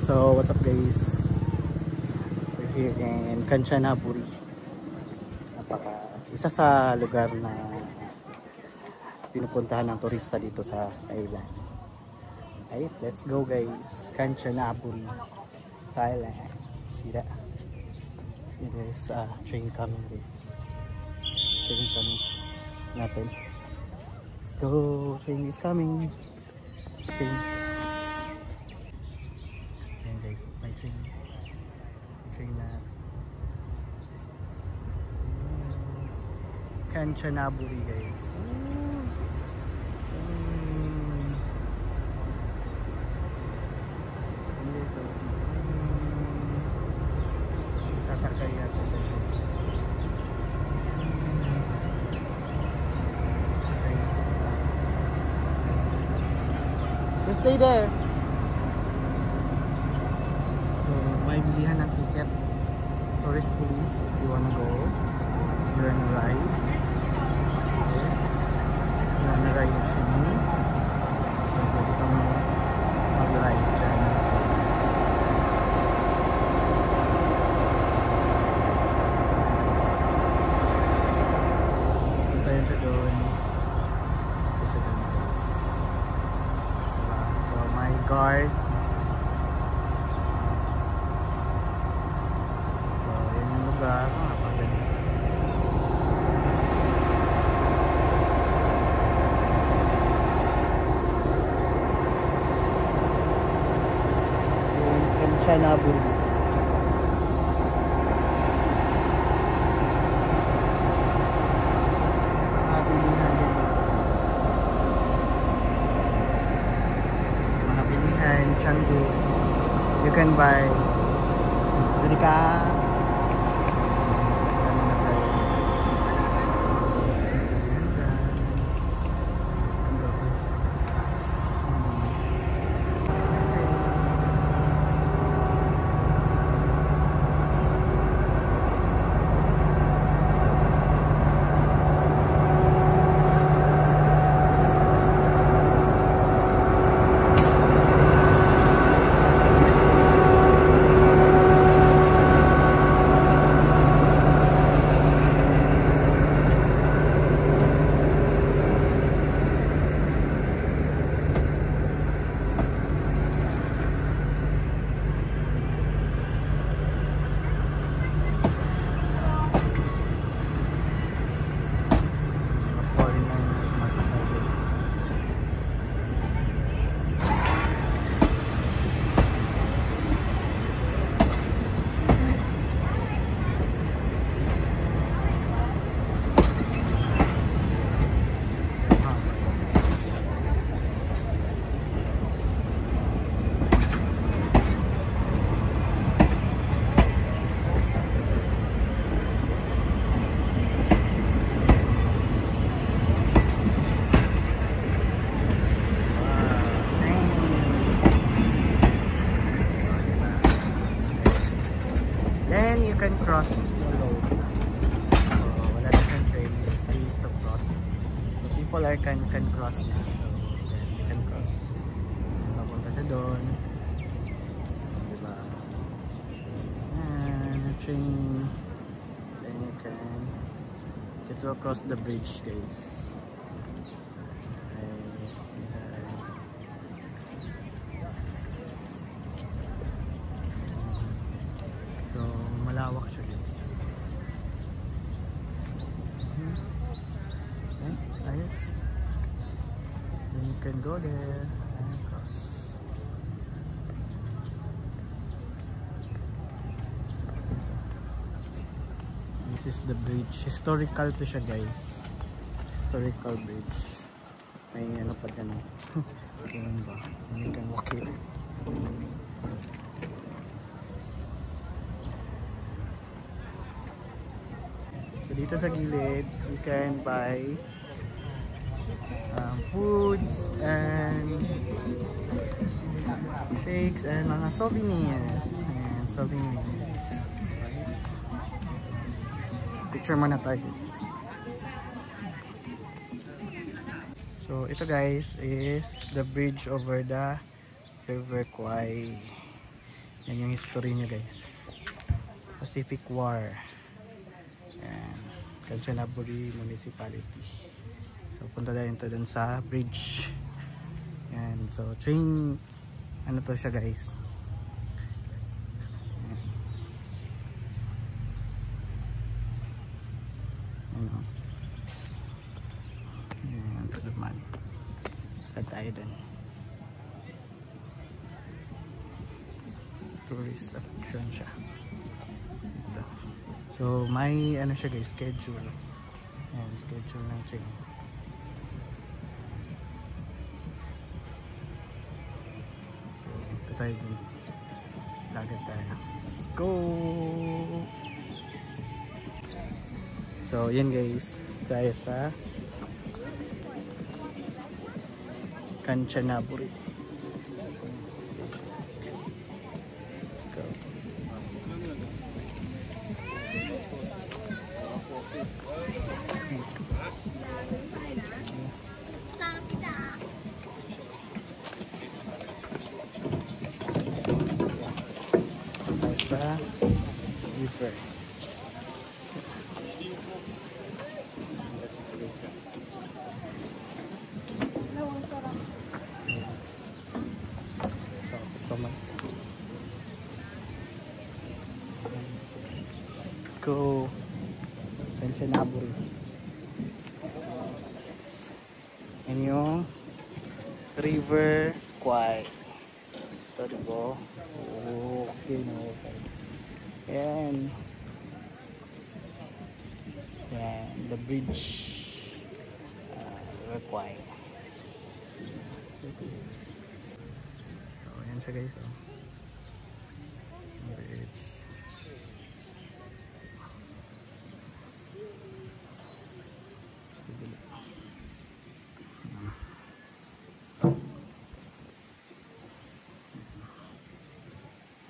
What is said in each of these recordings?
So what's up guys, we're here in Kanchanaburi. Isa sa lugar na pinupuntahan ng turista dito sa Thailand. Okay, let's go guys. Kanchanaburi, Thailand. See that? See there's a train coming guys. Train coming natin. Let's go, train is coming. Train. Guys, may train na Kanchanaburi guys. So sasakay natin sa guys. Sasakay. Just stay there. May bilihan ng ticket, tourist police if you wanna go, you're on a ride, okay. You're on a ride actually, so pwede kang mag-ride dyan. Punta yun siya doon, ito siya doon guys, so my guard. Kanchanaburi. Mga bilihan, Chandu. You can buy Srika. You can cross the road. Wala na kang train, free to cross. So people can cross na. So you can cross. Papunta siya doon. Diba? Train. Then you can it will cross the bridge guys. So malawak siya guys. Okay, nice. Then you can go there and cross. This is the bridge. Historical to siya guys. Historical bridge. May ano pa dyan. Ito ba? You can walk here. So dito sa gilid, you can buy foods and shakes and mga souvenirs. Ayan, souvenirs. Picture muna tayo guys. So ito guys is the bridge over the River Kwai. Yan yung history niya guys. Pacific War. Ayan, Kanchanaburi Municipality. So punta tayo dun sa bridge. Ayan, so train ano to siya guys. Ano? Ayan, ito naman. Punta tayo dun. Tourist attraction siya. Ito. So may ano siya guys, schedule. Ayan, schedule ng train. So ito tayo dun. Lagad tayo. Let's go! So yan guys, tayo sa Kanchanaburi. Let's go. Tayo sa river. Let's go. Kanchanaburi. Yan yung River Kwai. Ito diba? Okay na okay. Yan. Yan. The bridge. River Kwai. So yan siya guys. Oh. Bridge.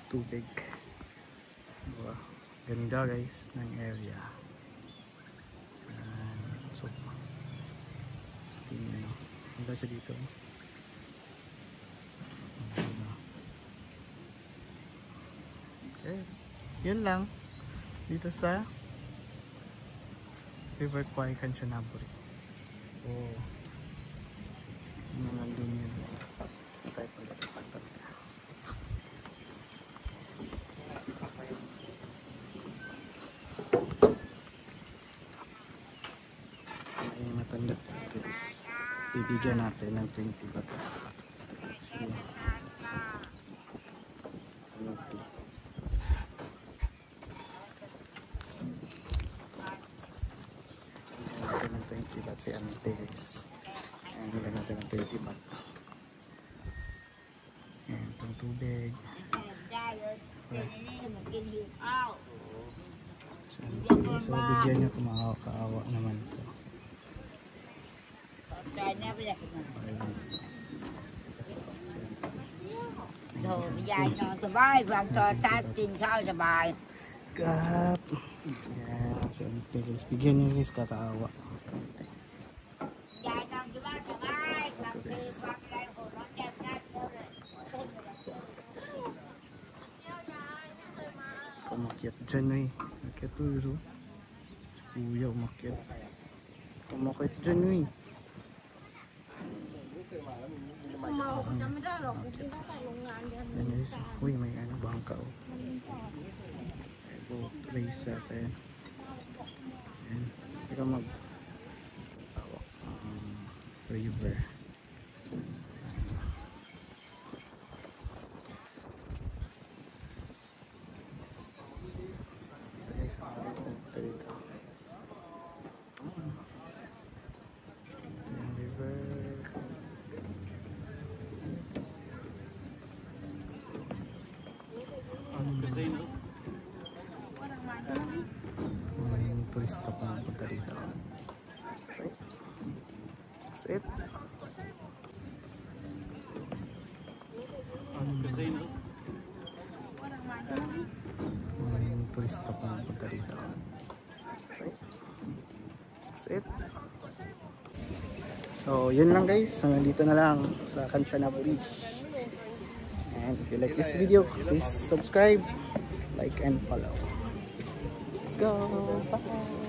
Tubig. Diba? Ganda guys ng area. So tingnan nyo. Ganda siya dito. Okay. Yun lang. Dito sa River Kwai, Kanchanaburi. Oh. Nandun yun. Tayo pala ipagpag. Ay matanda. Guys, bibigyan natin ng 20 baht. Sige. Auntie. Bibigyan natin ng 20 baht si Auntie guys. Ayan, bibigyan natin ng 20 baht. Ayan, itong tubig. So bigyan niyo kung kaawa naman ito. Dài nó sờ vai và cho ta tin sao sờ bài. Kap. Yan, so guys, bigyan niyo guys kakaawa. Dài nó sờ vai và từ bạc lại của nó đẹp nhất rồi. Umakyat dyan eh. Umakyat to yun. Kuya umakyat. Umakyat dyan eh. Yan guys. Uy, may ano bangka oh. Boat race natin. Yan. Ika mag river. Dito. River. turista pumunta dito. That's it. Turista pumunta dito. That's it. So yun lang guys, so nandito na lang sa Kanchanaburi. And if you like this video, please subscribe, like and follow. Let's go. Bye.